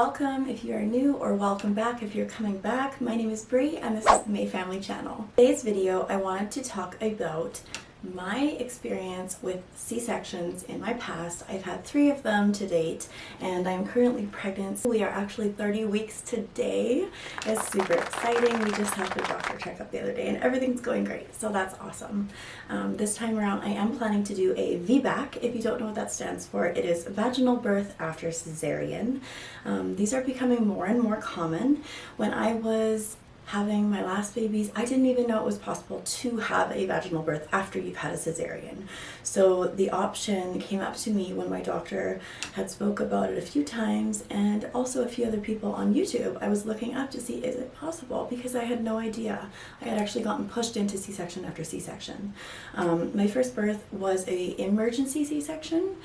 Welcome if you are new, or welcome back if you're coming back. My name is Bree and this is the May Family Channel. Today's video I wanted to talk about my experience with C-sections in my past. I've had 3 of them to date and I'm currently pregnant. We are actually 30 weeks today. It's super exciting. We just had the doctor checkup the other day and everything's going great, so that's awesome. This time around I am planning to do a VBAC. If you don't know what that stands for, it is vaginal birth after cesarean. These are becoming more and more common. When I was having my last babies, I didn't even know it was possible to have a vaginal birth after you've had a cesarean. So the option came up to me when my doctor had spoke about it a few times, and also a few other people on YouTube. I was looking up to see, is it possible? Because I had no idea. I had actually gotten pushed into C-section after C-section. My first birth was an emergency C-section.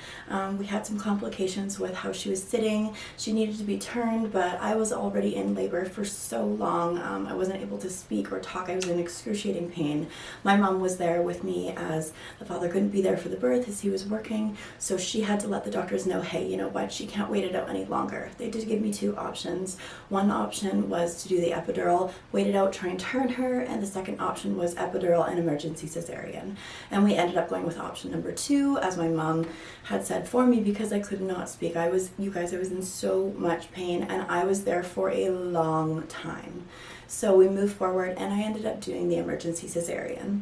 We had some complications with how she was sitting. She needed to be turned, but I was already in labor for so long. I wasn't able to speak or talk. I was in excruciating pain. My mom was there with me as the father couldn't be there for the birth as he was working, so she had to let the doctors know, hey, you know what, she can't wait it out any longer. They did give me 2 options. One option was to do the epidural, wait it out, try and turn her, and the second option was epidural and emergency cesarean. And we ended up going with option number 2, as my mom had said for me, because I could not speak. You guys, I was in so much pain and I was there for a long time. So we moved forward and I ended up doing the emergency cesarean.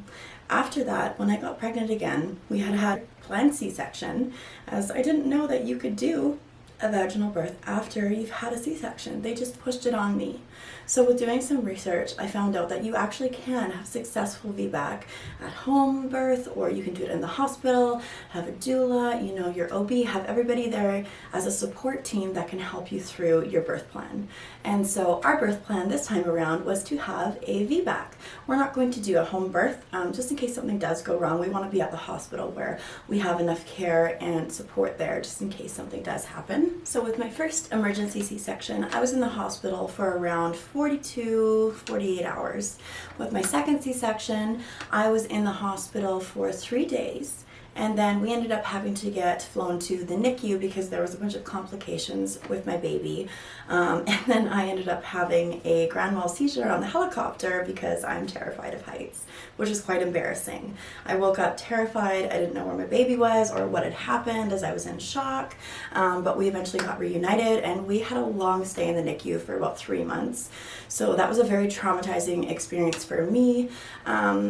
After that, when I got pregnant again, we had planned C-section, as I didn't know that you could do a vaginal birth after you've had a C-section. They just pushed it on me. So with doing some research, I found out that you actually can have successful VBAC at home birth, or you can do it in the hospital, have a doula, you know, your OB, have everybody there as a support team that can help you through your birth plan. And so our birth plan this time around was to have a VBAC. We're not going to do a home birth, just in case something does go wrong. We want to be at the hospital where we have enough care and support there just in case something does happen. So with my first emergency C-section, I was in the hospital for around 48 hours. With my second C-section, I was in the hospital for 3 days. And then we ended up having to get flown to the NICU because there was a bunch of complications with my baby. And then I ended up having a grand mal seizure on the helicopter because I'm terrified of heights, which is quite embarrassing. I woke up terrified. I didn't know where my baby was or what had happened, as I was in shock. But we eventually got reunited and we had a long stay in the NICU for about 3 months. So that was a very traumatizing experience for me.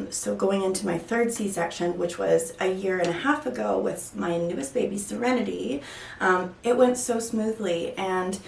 So going into my third C-section, which was a year and a half ago with my newest baby, Serenity, it went so smoothly, and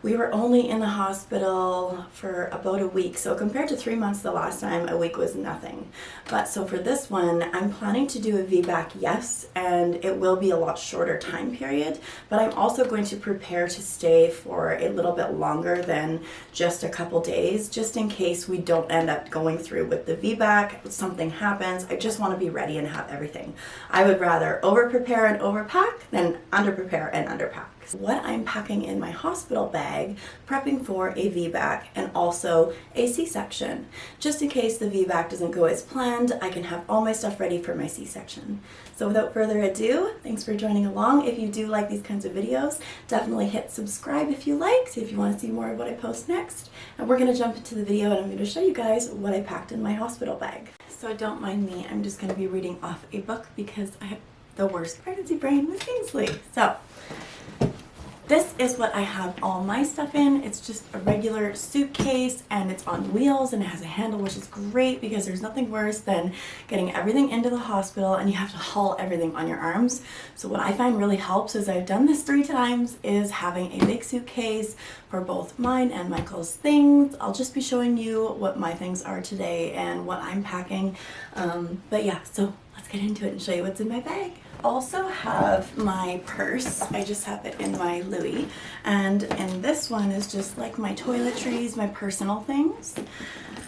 we were only in the hospital for about a week. So compared to 3 months the last time, a week was nothing. But so for this one, I'm planning to do a VBAC, yes, and it will be a lot shorter time period, but I'm also going to prepare to stay for a little bit longer than just a couple days, just in case we don't end up going through with the VBAC, something happens. I just want to be ready and have everything. I would rather over prepare and overpack than under prepare and underpack. What I'm packing in my hospital bag, prepping for a VBAC and also a C-section. Just in case the VBAC doesn't go as planned, I can have all my stuff ready for my C-section. So without further ado, thanks for joining along. If you do like these kinds of videos, definitely hit subscribe if you like, if you want to see more of what I post next. And we're going to jump into the video and I'm going to show you guys what I packed in my hospital bag. So don't mind me, I'm just going to be reading off a book because I have the worst pregnancy brain with Kingsley. So this is what I have all my stuff in. It's just a regular suitcase and it's on wheels and it has a handle, which is great because there's nothing worse than getting everything into the hospital and you have to haul everything on your arms. So what I find really helps, is I've done this 3 times, is having a big suitcase for both mine and Michael's things. I'll just be showing you what my things are today and what I'm packing. But yeah, so let's get into it and show you what's in my bag. Also have my purse. I just have it in my Louis, and this one is just like my toiletries, my personal things.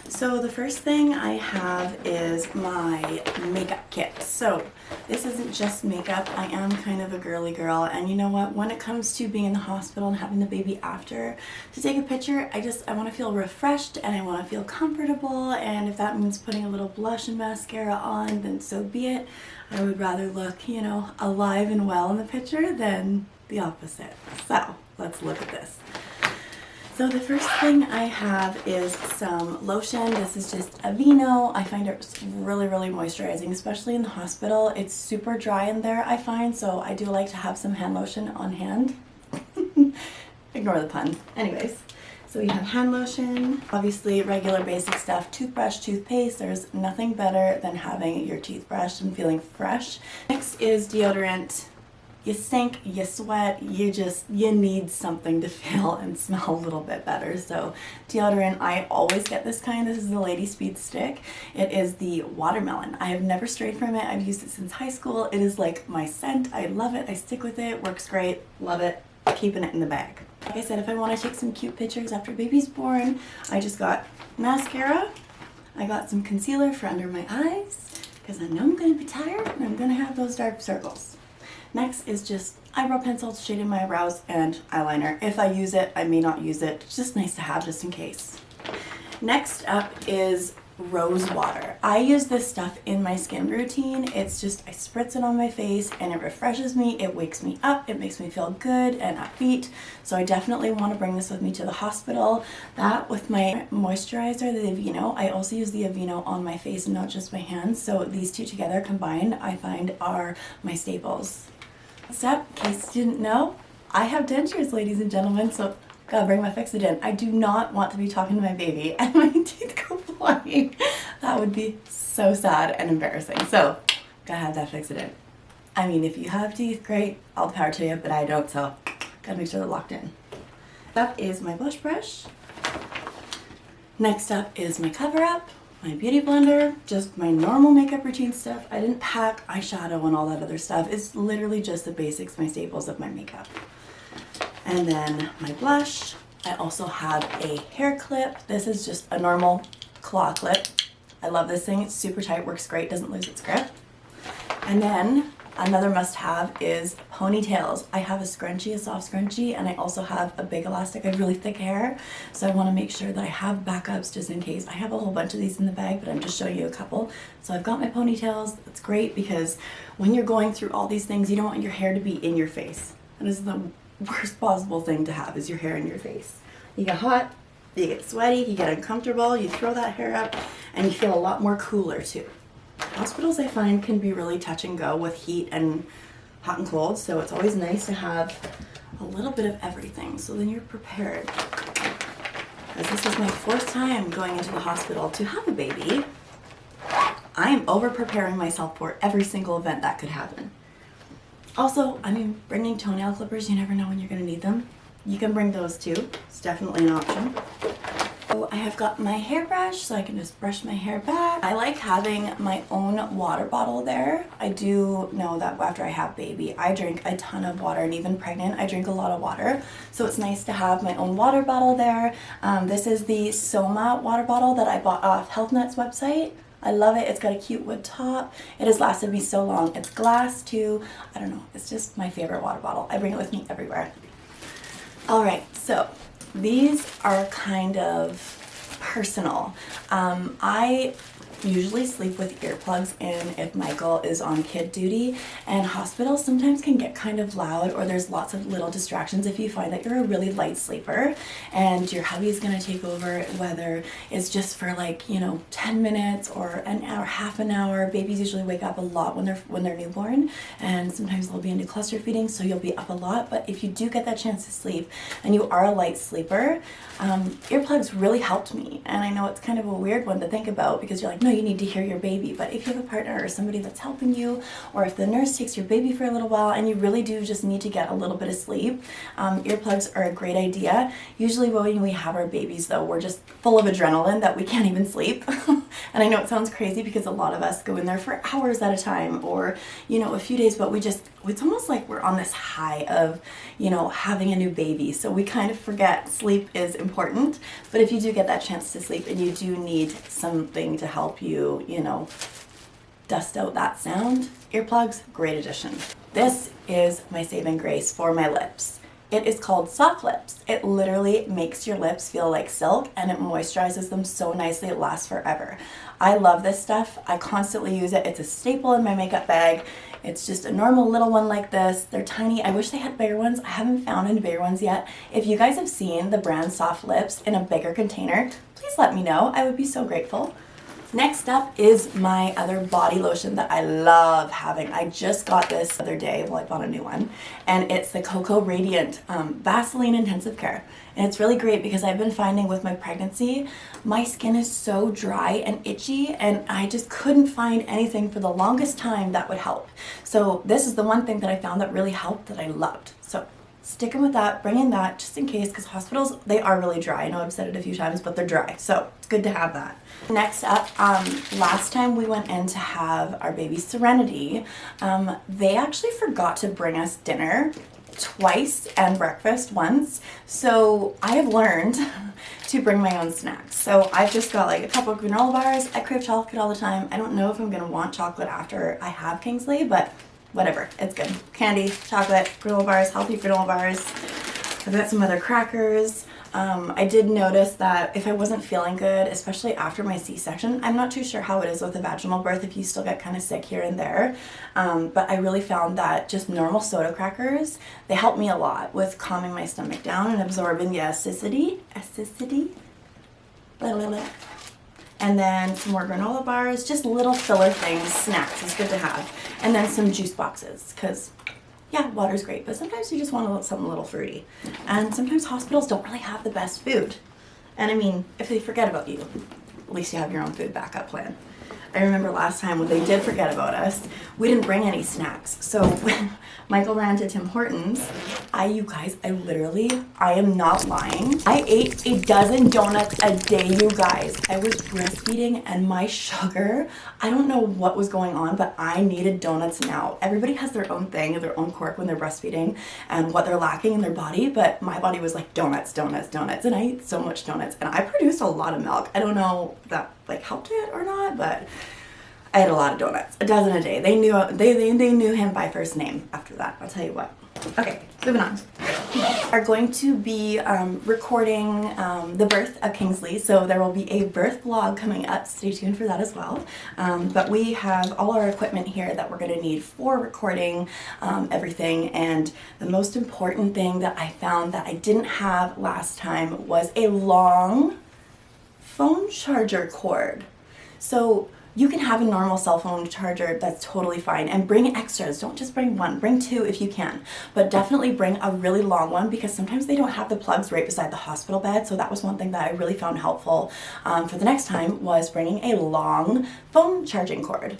So the first thing I have is my makeup kit. So this isn't just makeup. I am kind of a girly girl, and you know what, when it comes to being in the hospital and having the baby after, to take a picture, I want to feel refreshed and I want to feel comfortable, and if that means putting a little blush and mascara on, then so be it. I would rather look, you know, alive and well in the picture than the opposite. So let's look at this. So the first thing I have is some lotion. This is just Aveeno. I find it really, really moisturizing, especially in the hospital. It's super dry in there, I find, so I do like to have some hand lotion on hand. Ignore the pun. Anyways, so we have hand lotion, obviously regular basic stuff, toothbrush, toothpaste. There's nothing better than having your teeth brushed and feeling fresh. Next is deodorant. You stink, you sweat, you need something to feel and smell a little bit better. So deodorant, I always get this kind. This is the Lady Speed Stick. It is the watermelon. I have never strayed from it. I've used it since high school. It is like my scent. I love it. I stick with it. Works great. Love it. Keeping it in the bag. Like I said, if I want to take some cute pictures after baby's born, I just got mascara. I got some concealer for under my eyes because I know I'm going to be tired and I'm going to have those dark circles. Next is just eyebrow pencil to shade in my eyebrows and eyeliner. If I use it, I may not use it. It's just nice to have just in case. Next up is rose water. I use this stuff in my skin routine. It's just, I spritz it on my face and it refreshes me. It wakes me up. It makes me feel good and upbeat. So I definitely want to bring this with me to the hospital. That with my moisturizer, the Aveeno. I also use the Aveeno on my face and not just my hands. So these two together combined, I find are my staples. Step, in case you didn't know, I have dentures, ladies and gentlemen, so gotta bring my Fix-A-Dent. I do not want to be talking to my baby and my teeth go flying. That would be so sad and embarrassing. So, gotta have that Fix-A-Dent. I mean, if you have teeth, great, all the power to you, but I don't, so gotta make sure they're locked in. That is my blush brush. Next up is my cover-up. My beauty blender, just my normal makeup routine stuff. I didn't pack eyeshadow and all that other stuff. It's literally just the basics, my staples of my makeup. And then my blush. I also have a hair clip. This is just a normal claw clip. I love this thing. It's super tight, works great, doesn't lose its grip. And then another must-have is ponytails. I have a scrunchie, a soft scrunchie, and I also have a big elastic. I have really thick hair, so I want to make sure that I have backups just in case. I have a whole bunch of these in the bag, but I'm just showing you a couple. So I've got my ponytails. It's great because when you're going through all these things, you don't want your hair to be in your face. That is the worst possible thing to have, is your hair in your face. You get hot, you get sweaty, you get uncomfortable, you throw that hair up, and you feel a lot more cooler too. Hospitals, I find, can be really touch and go with heat and hot and cold, so it's always nice to have a little bit of everything, so then you're prepared. As this is my fourth time going into the hospital to have a baby, I am over preparing myself for every single event that could happen. Also, I mean, bringing toenail clippers, you never know when you're going to need them. You can bring those too. It's definitely an option. So I have got my hairbrush, so I can just brush my hair back. I like having my own water bottle there. I do know that after I have baby, I drink a ton of water, and even pregnant, I drink a lot of water. So it's nice to have my own water bottle there. This is the Soma water bottle that I bought off Health Nut's website. I love it. It's got a cute wood top. It has lasted me so long. It's glass too. I don't know. It's just my favorite water bottle. I bring it with me everywhere. All right, so these are kind of personal. I usually sleep with earplugs in if Michael is on kid duty, and hospitals sometimes can get kind of loud, or there's lots of little distractions if you find that you're a really light sleeper and your hubby is going to take over, whether it's just for like 10 minutes or an hour, half an hour. Babies usually wake up a lot when they're newborn, and sometimes they'll be into cluster feeding, so you'll be up a lot. But if you do get that chance to sleep and you are a light sleeper, earplugs really helped me. And I know it's kind of a weird one to think about because you're like, no, you need to hear your baby. But if you have a partner or somebody that's helping you, or if the nurse takes your baby for a little while and you really do just need to get a little bit of sleep, earplugs are a great idea. Usually when we have our babies though, we're just full of adrenaline that we can't even sleep. And I know it sounds crazy because a lot of us go in there for hours at a time, or a few days, but it's almost like we're on this high of having a new baby, so we kind of forget sleep is important. But if you do get that chance to sleep and you do need something to help you dust out that sound, earplugs, great addition. This is my saving grace for my lips. It is called Soft Lips. It literally makes your lips feel like silk and it moisturizes them so nicely. It lasts forever. I love this stuff. I constantly use it. It's a staple in my makeup bag. It's just a normal little one like this. They're tiny. I wish they had bigger ones. I haven't found any bigger ones yet. If you guys have seen the brand Soft Lips in a bigger container, please let me know. I would be so grateful. Next up is my other body lotion that I love having. I just got this the other day, well I bought a new one, and it's the Cocoa Radiant Vaseline Intensive Care. And it's really great because I've been finding with my pregnancy, my skin is so dry and itchy and I just couldn't find anything for the longest time that would help. So this is the one thing that I found that really helped that I loved. So sticking with that, bring in that just in case, because hospitals, they are really dry. I know I've said it a few times, but they're dry. So it's good to have that. Next up, last time we went in to have our baby Serenity, they actually forgot to bring us dinner twice and breakfast once. So I have learned to bring my own snacks. So I've just got like a couple of granola bars. I crave chocolate all the time. I don't know if I'm gonna want chocolate after I have Kingsley, but whatever, it's good. Candy, chocolate, granola bars, healthy granola bars. I've got some other crackers. I did notice that if I wasn't feeling good, especially after my C-section, I'm not too sure how it is with a vaginal birth if you still get kind of sick here and there, but I really found that just normal soda crackers, they help me a lot with calming my stomach down and absorbing the acidity. And then some more granola bars, just little filler things, snacks, it's good to have. And then some juice boxes, because yeah, water's great, but sometimes you just want something a little fruity. And sometimes hospitals don't really have the best food. And I mean, if they forget about you, at least you have your own food backup plan. I remember last time when they did forget about us, we didn't bring any snacks. So when Michael ran to Tim Hortons, you guys, I am not lying. I ate a dozen donuts a day, you guys. I was breastfeeding and my sugar, I don't know what was going on, but I needed donuts now. Everybody has their own thing, their own quirk when they're breastfeeding and what they're lacking in their body, but my body was like donuts, donuts, donuts, and I ate so much donuts and I produced a lot of milk. I don't know if that like helped it or not, but I had a lot of donuts, a dozen a day. They knew him by first name after that, I'll tell you what. Okay, moving on. We are going to be recording the birth of Kingsley, so there will be a birth vlog coming up. Stay tuned for that as well. But we have all our equipment here that we're going to need for recording everything, and the most important thing that I found that I didn't have last time was a long phone charger cord. So you can have a normal cell phone charger, that's totally fine, and bring extras. Don't just bring one, bring two if you can, but definitely bring a really long one because sometimes they don't have the plugs right beside the hospital bed. So that was one thing that I really found helpful for the next time, was bringing a long phone charging cord.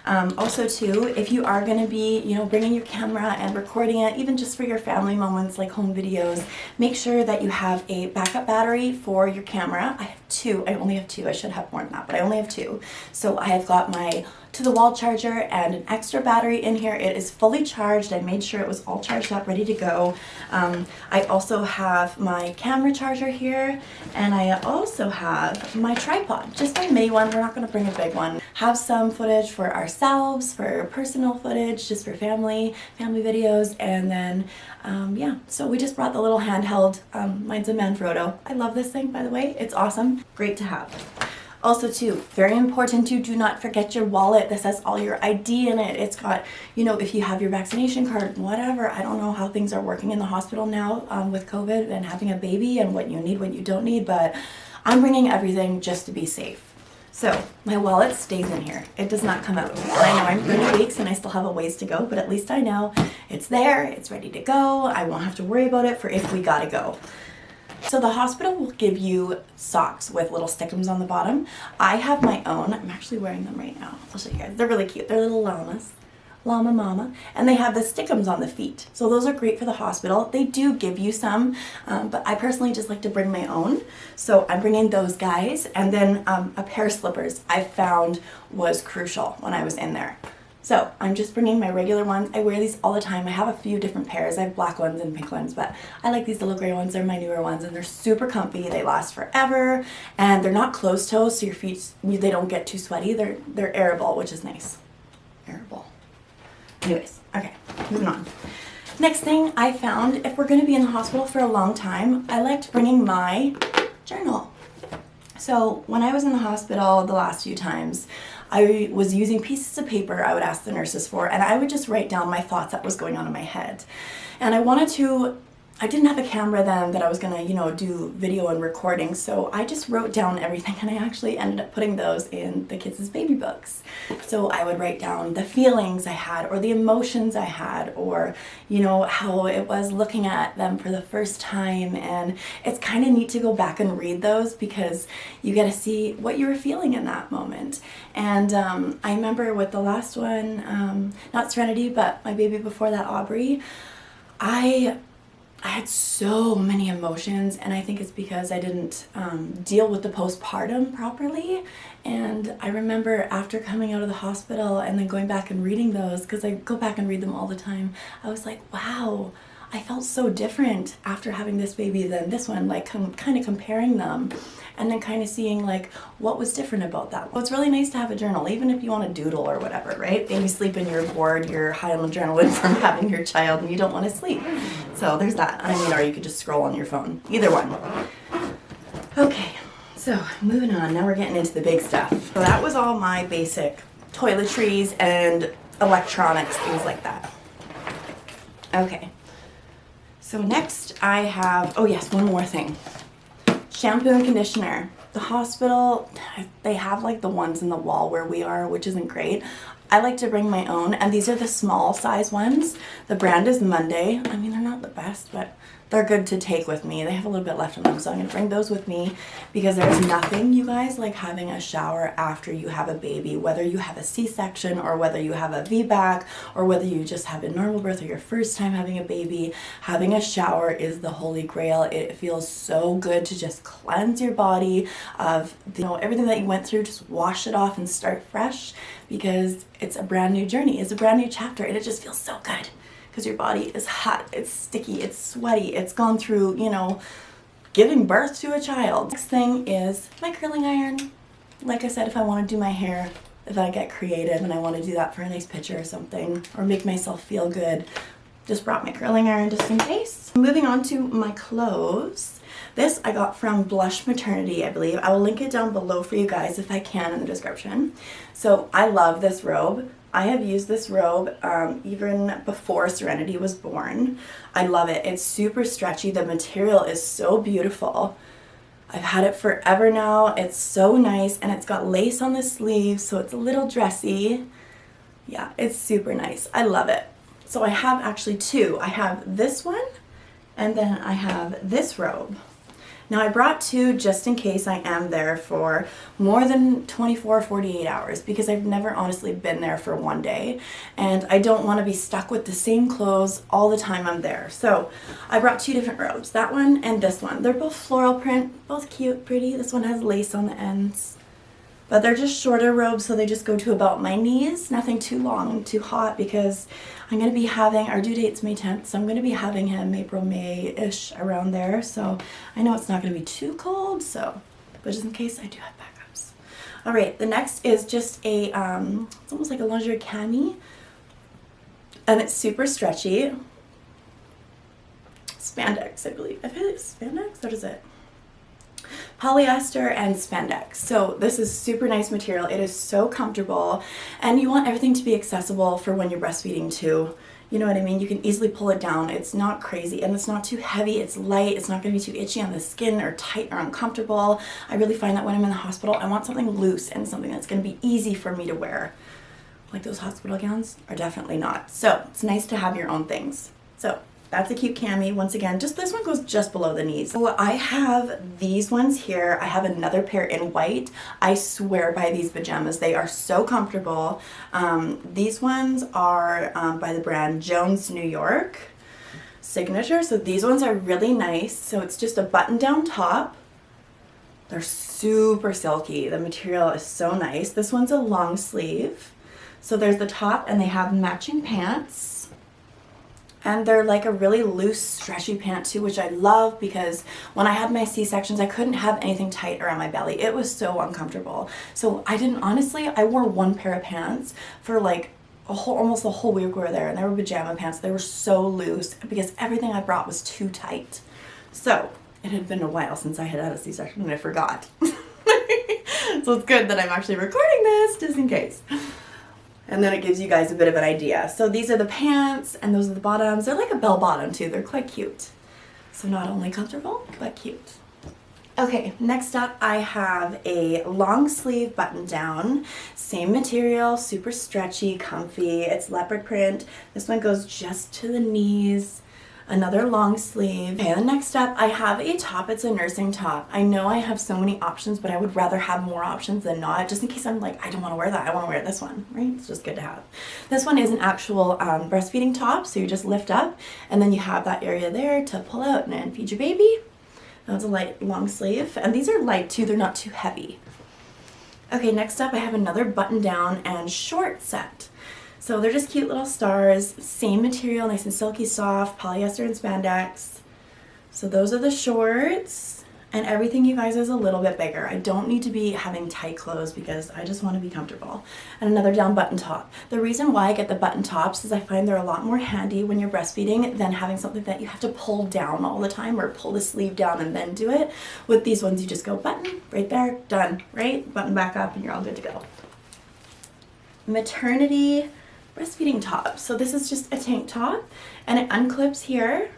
Also too, if you are going to be, bringing your camera and recording it, even just for your family moments like home videos, make sure that you have a backup battery for your camera. I have two. I only have two. I should have more than that, but I only have two. So I have got my to-the-wall charger and an extra battery in here. It is fully charged. I made sure it was all charged up, ready to go. I also have my camera charger here, and I also have my tripod, just my mini one. We're not going to bring a big one. Have some footage for ourselves, for personal footage, just for family videos, and then yeah, so we just brought the little handheld, mine's a Manfrotto. I love this thing, by the way. It's awesome. Great to have. Also too, very important to do not forget your wallet. This has all your ID in it. It's got, if you have your vaccination card, whatever. I don't know how things are working in the hospital now with COVID and having a baby and what you need, what you don't need, but I'm bringing everything just to be safe. So my wallet stays in here. It does not come out. I know I'm 30 weeks and I still have a ways to go, but at least I know it's there, it's ready to go. I won't have to worry about it for if we gotta go. So the hospital will give you socks with little stickums on the bottom. I have my own. I'm actually wearing them right now. I'll show you guys. They're really cute. They're little llamas. Llama mama. And they have the stickums on the feet. So those are great for the hospital. They do give you some, but I personally just like to bring my own. So I'm bringing those guys. And then a pair of slippers I found was crucial when I was in there. So I'm just bringing my regular ones. I wear these all the time. I have a few different pairs. I have black ones and pink ones, but I like these little gray ones. They're my newer ones and they're super comfy. They last forever and they're not closed toes, so your feet, they don't get too sweaty. They're airable, which is nice. Airable. Anyways, okay, moving on. Next thing I found, if we're going to be in the hospital for a long time, I liked bringing my journal. So when I was in the hospital the last few times, I was using pieces of paper I would ask the nurses for, and I would just write down my thoughts that was going on in my head. And I didn't have a camera then that I was gonna, do video and recording, so I just wrote down everything, and I actually ended up putting those in the kids' baby books. So I would write down the feelings I had, or the emotions I had, or, how it was looking at them for the first time, and it's kind of neat to go back and read those because you get to see what you were feeling in that moment. And I remember with the last one, not Serenity, but my baby before that, Aubrey, I had so many emotions, and I think it's because I didn't deal with the postpartum properly. And I remember after coming out of the hospital and then going back and reading those, because I go back and read them all the time, I was like, wow, I felt so different after having this baby than this one, like kind of comparing them. And then kind of seeing like what was different about that. Well, it's really nice to have a journal, even if you want to doodle or whatever, right? And you sleep and you're bored, you're high on adrenaline from having your child and you don't want to sleep. So there's that. Or you could just scroll on your phone. Either one. Okay, so moving on. Now we're getting into the big stuff. So that was all my basic toiletries and electronics, things like that. Okay. So next I have, oh yes, one more thing. Shampoo and conditioner. The hospital, they have like the ones in the wall where we are, which isn't great. I like to bring my own, and these are the small size ones. The brand is Monday. I mean, they're not the best, but they're good to take with me. They have a little bit left on them, so I'm gonna bring those with me because there's nothing, you guys, like having a shower after you have a baby, whether you have a C-section or whether you have a VBAC or whether you just have a normal birth or your first time having a baby. Having a shower is the holy grail. It feels so good to just cleanse your body of everything that you went through, just wash it off and start fresh because it's a brand new journey. It's a brand new chapter, and it just feels so good. Because your body is hot, it's sticky, it's sweaty, it's gone through, giving birth to a child. Next thing is my curling iron. Like I said, if I want to do my hair, if I get creative and I want to do that for a nice picture or something, or make myself feel good, just brought my curling iron just in case. Moving on to my clothes. This I got from Blush Maternity, I believe. I will link it down below for you guys if I can in the description. So I love this robe. I have used this robe even before Serenity was born. I love it. It's super stretchy. The material is so beautiful. I've had it forever now. It's so nice, and it's got lace on the sleeves, so it's a little dressy. Yeah, it's super nice. I love it. So I have actually two. I have this one, and then I have this robe. Now I brought two just in case I am there for more than 24 or 48 hours because I've never honestly been there for one day, and I don't want to be stuck with the same clothes all the time I'm there. So I brought two different robes, that one and this one. They're both floral print, both cute, pretty. This one has lace on the ends, but they're just shorter robes, so they just go to about my knees. Nothing too long and too hot because I'm going to be having, our due date's May 10th, so I'm going to be having him April, May-ish around there. So I know it's not going to be too cold, so, but just in case I do have backups. All right, the next is just a, it's almost like a lingerie cami, and it's super stretchy. Spandex, I believe. I feel like it's spandex, what is it? Polyester and spandex. So this is super nice material. It is so comfortable, and you want everything to be accessible for when you're breastfeeding too. You know what I mean? You can easily pull it down. It's not crazy, and it's not too heavy. It's light. It's not going to be too itchy on the skin or tight or uncomfortable. I really find that when I'm in the hospital, I want something loose and something that's going to be easy for me to wear. Like those hospital gowns are definitely not. So it's nice to have your own things. So that's a cute cami. Once again, just this one goes just below the knees. So I have these ones here. I have another pair in white. I swear by these pajamas. They are so comfortable. These ones are by the brand Jones New York Signature. So these ones are really nice. So it's just a button-down top. They're super silky. The material is so nice. This one's a long sleeve. So there's the top, and they have matching pants. And they're like a really loose, stretchy pant too, which I love because when I had my C-sections, I couldn't have anything tight around my belly. It was so uncomfortable. So I didn't, honestly, I wore one pair of pants for like almost the whole week we were there, and they were pajama pants. They were so loose because everything I brought was too tight. So it had been a while since I had had a C-section and I forgot. So it's good that I'm actually recording this just in case. And then it gives you guys a bit of an idea. So these are the pants and those are the bottoms. They're like a bell bottom too. They're quite cute. So not only comfortable, but cute. Okay, next up I have a long sleeve button down. Same material, super stretchy, comfy. It's leopard print. This one goes just to the knees. Another long sleeve. Okay, the next up I have a top. It's a nursing top. I know I have so many options, but I would rather have more options than not, just in case I'm like, I don't want to wear that. I want to wear this one, right? It's just good to have. This one is an actual breastfeeding top, so you just lift up and then you have that area there to pull out and then feed your baby. That's a light long sleeve, and these are light too, they're not too heavy. Okay, next up I have another button down and short set. So they're just cute little stars, same material, nice and silky soft, polyester and spandex. So those are the shorts, and everything, you guys, is a little bit bigger. I don't need to be having tight clothes because I just want to be comfortable. And another down button top. The reason why I get the button tops is I find they're a lot more handy when you're breastfeeding than having something that you have to pull down all the time or pull the sleeve down and then do it. With these ones, you just go button, right there, done, right? Button back up and you're all good to go. Maternity breastfeeding top. So this is just a tank top and it unclips here,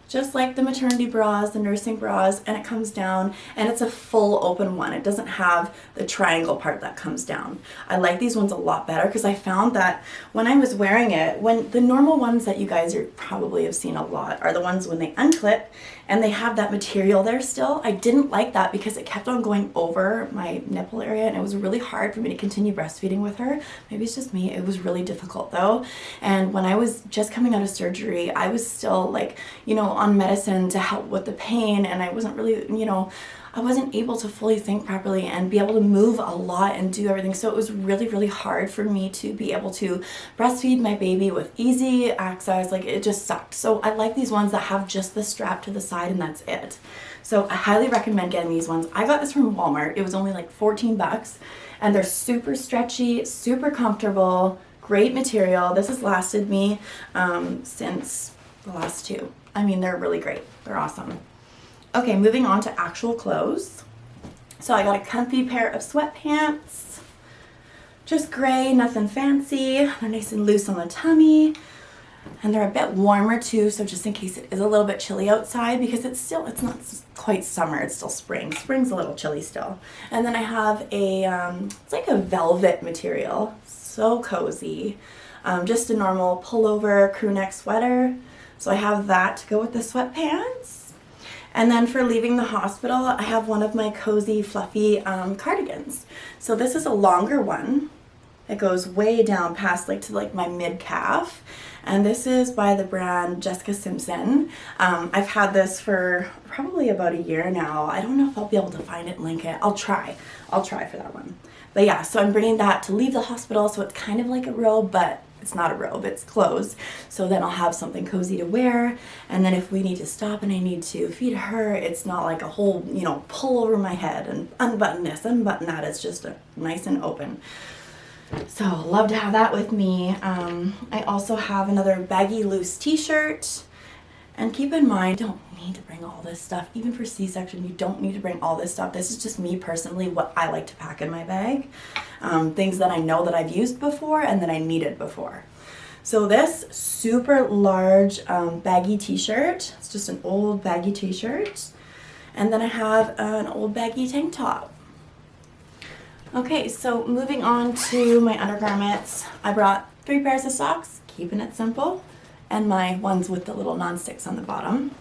just like the maternity bras, the nursing bras, and it comes down, and it's a full open one. It doesn't have the triangle part that comes down. I like these ones a lot better because I found that when I was wearing it, when the normal ones that you guys are probably have seen a lot are the ones when they unclip and they have that material there still. I didn't like that because it kept on going over my nipple area and it was really hard for me to continue breastfeeding with her. Maybe it's just me. It was really difficult though. And when I was just coming out of surgery, I was still like, you know, on medicine to help with the pain, and I wasn't really, you know, I wasn't able to fully think properly and be able to move a lot and do everything. So it was really, really hard for me to be able to breastfeed my baby with easy access. Like, it just sucked. So I like these ones that have just the strap to the side and that's it. So I highly recommend getting these ones. I got this from Walmart. It was only like 14 bucks and they're super stretchy, super comfortable, great material. This has lasted me since the last two. I mean, they're really great. They're awesome. Okay, moving on to actual clothes. So I got a comfy pair of sweatpants, just gray, nothing fancy. They're nice and loose on the tummy, and they're a bit warmer too, so just in case it is a little bit chilly outside, because it's not quite summer, it's still spring. Spring's a little chilly still. And then I have a, it's like a velvet material, so cozy. Just a normal pullover crew neck sweater. So I have that to go with the sweatpants. And then for leaving the hospital, I have one of my cozy, fluffy cardigans. So this is a longer one. It goes way down past like to like my mid-calf. And this is by the brand Jessica Simpson. I've had this for probably about a year now. I don't know if I'll be able to find it and link it. I'll try for that one. But yeah, so I'm bringing that to leave the hospital. So it's kind of like a robe, but it's not a robe, it's clothes. So then I'll have something cozy to wear. And then if we need to stop and I need to feed her, it's not like a whole, you know, pull over my head and unbutton this, unbutton that. It's just nice and open. So love to have that with me. I also have another baggy loose t-shirt. And keep in mind, you don't need to bring all this stuff. Even for C-section, you don't need to bring all this stuff. This is just me personally, what I like to pack in my bag. Things that I know that I've used before and that I needed before. So this super large baggy t-shirt, it's just an old baggy t-shirt. And then I have an old baggy tank top. Okay, so moving on to my undergarments. I brought 3 pairs of socks, keeping it simple, and my ones with the little non-sticks on the bottom.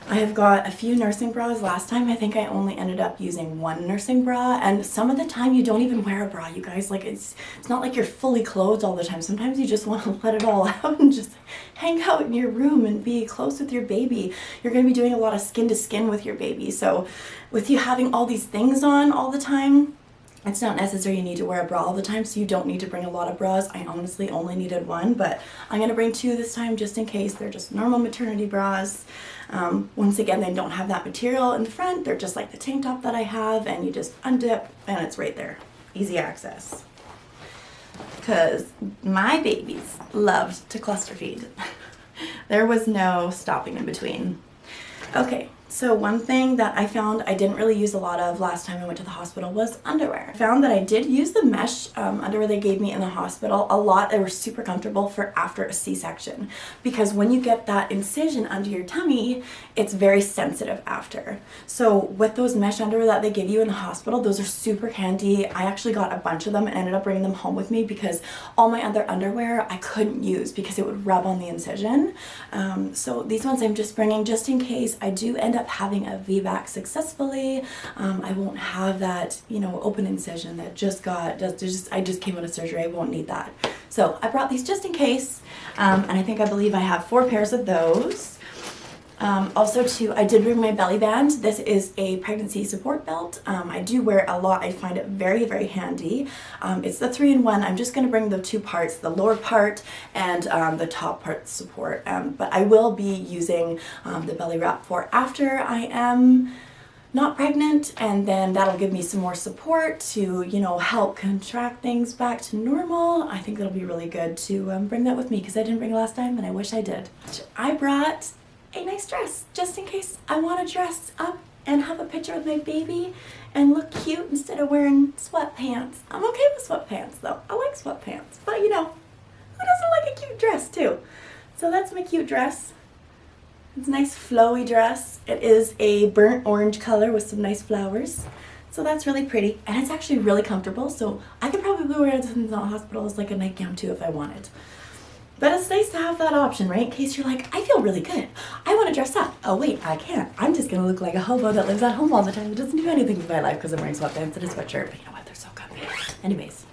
I have got a few nursing bras. Last time I think I only ended up using 1 nursing bra, and some of the time you don't even wear a bra, you guys. Like, it's not like you're fully clothed all the time. Sometimes you just want to let it all out and just hang out in your room and be close with your baby. You're going to be doing a lot of skin to skin with your baby. So with you having all these things on all the time, it's not necessary you need to wear a bra all the time, so you don't need to bring a lot of bras. I honestly only needed 1, but I'm going to bring 2 this time just in case. They're just normal maternity bras. Once again, they don't have that material in the front. They're just like the tank top that I have, and you just undip and it's right there. Easy access. because my babies loved to cluster feed. There was no stopping in between. Okay, so one thing that I found I didn't really use a lot of last time I went to the hospital was underwear. I found that I did use the mesh underwear they gave me in the hospital a lot. They were super comfortable for after a C-section, because when you get that incision under your tummy, it's very sensitive after. So with those mesh underwear that they give you in the hospital, those are super handy. I actually got a bunch of them and ended up bringing them home with me because all my other underwear I couldn't use because it would rub on the incision. So these ones I'm just bringing just in case I do end up having a VBAC successfully. I won't have that, you know, open incision that I just came out of surgery. I won't need that. So I brought these just in case, and I believe I have 4 pairs of those. Also too, I did bring my belly band. This is a pregnancy support belt. I do wear it a lot. I find it very, very handy. It's the 3-in-1. I'm just going to bring the 2 parts, the lower part and the top part support. But I will be using the belly wrap for after I am not pregnant, and then that'll give me some more support to, you know, help contract things back to normal. I think that'll be really good to bring that with me because I didn't bring it last time and I wish I did. I brought a nice dress just in case I want to dress up and have a picture with my baby and look cute instead of wearing sweatpants. I'm okay with sweatpants though. I like sweatpants, but you know, who doesn't like a cute dress too? So that's my cute dress. It's a nice flowy dress. It is a burnt orange color with some nice flowers. So that's really pretty, and it's actually really comfortable, so I could probably wear it in the hospital as like a nightgown too if I wanted. But it's nice to have that option, right? In case you're like, I feel really good. I want to dress up. Oh wait, I can't. I'm just going to look like a hobo that lives at home all the time and doesn't do anything with my life because I'm wearing sweatpants and a sweatshirt. But you know what? They're so comfy. Anyways,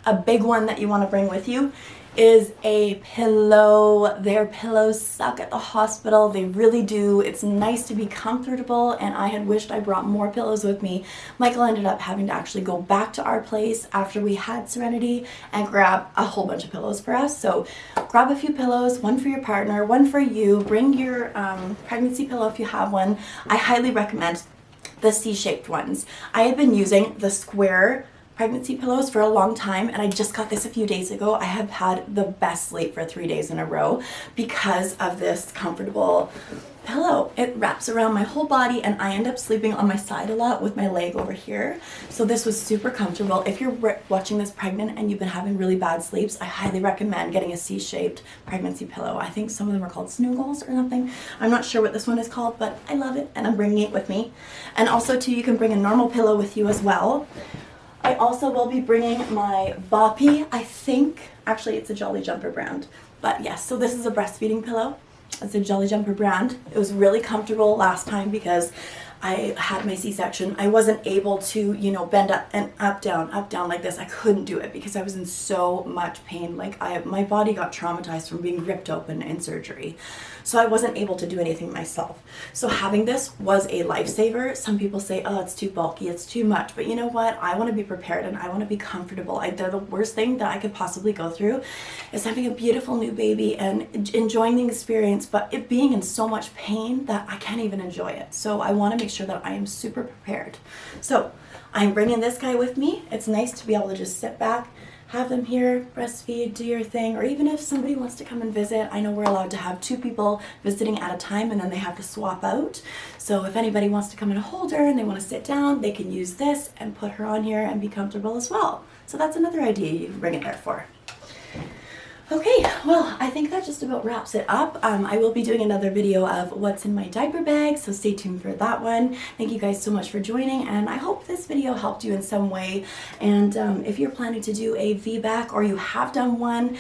a big one that you want to bring with you is a pillow. Their pillows suck at the hospital. They really do. It's nice to be comfortable, and I had wished I brought more pillows with me. Michael ended up having to actually go back to our place after we had Serenity and grab a whole bunch of pillows for us. So grab a few pillows, one for your partner, one for you. Bring your pregnancy pillow if you have one. I highly recommend the C-shaped ones. I have been using the square pregnancy pillows for a long time, and I just got this a few days ago. I have had the best sleep for 3 days in a row because of this comfortable pillow. It wraps around my whole body, and I end up sleeping on my side a lot with my leg over here. So this was super comfortable. If you're watching this pregnant and you've been having really bad sleeps, I highly recommend getting a C-shaped pregnancy pillow. I think some of them are called snoogles or something. I'm not sure what this one is called, but I love it, and I'm bringing it with me. And also too, you can bring a normal pillow with you as well. I also will be bringing my Boppy, I think, actually it's a Jolly Jumper brand, but yes, so this is a breastfeeding pillow. It's a Jolly Jumper brand. It was really comfortable last time because I had my C-section. I wasn't able to, you know, bend up and up, down like this. I couldn't do it because I was in so much pain. Like my body got traumatized from being ripped open in surgery. So I wasn't able to do anything myself. So having this was a lifesaver. Some people say, oh, it's too bulky, it's too much. But you know what? I want to be prepared and I want to be comfortable. The worst thing that I could possibly go through is having a beautiful new baby and enjoying the experience, but it being in so much pain that I can't even enjoy it. So I want to make sure that I am super prepared. So I'm bringing this guy with me. It's nice to be able to just sit back, have them here, breastfeed, do your thing, or even if somebody wants to come and visit. I know we're allowed to have 2 people visiting at a time and then they have to swap out. So if anybody wants to come and hold her and they want to sit down, they can use this and put her on here and be comfortable as well. So that's another idea you can bring it there for. Okay, well, I think that just about wraps it up. I will be doing another video of what's in my diaper bag, so stay tuned for that one. Thank you guys so much for joining, and I hope this video helped you in some way. And if you're planning to do a VBAC or you have done one,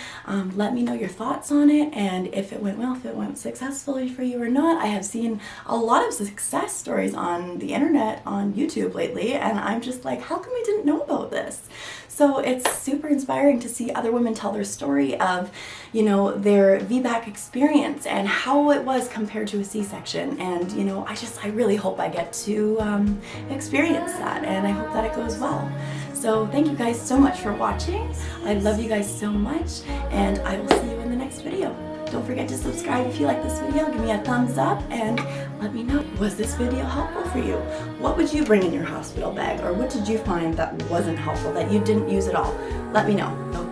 let me know your thoughts on it and if it went well, if it went successfully for you or not. I have seen a lot of success stories on the internet, on YouTube lately, and I'm just like, how come I didn't know about this? So it's super inspiring to see other women tell their story of, you know, their VBAC experience and how it was compared to a C-section. And, you know, I really hope I get to experience that, and I hope that it goes well. So thank you guys so much for watching. I love you guys so much, and I will see you in the next video. Don't forget to subscribe if you like this video. Give me a thumbs up and let me know, was this video helpful for you? What would you bring in your hospital bag, or what did you find that wasn't helpful, that you didn't use at all? Let me know.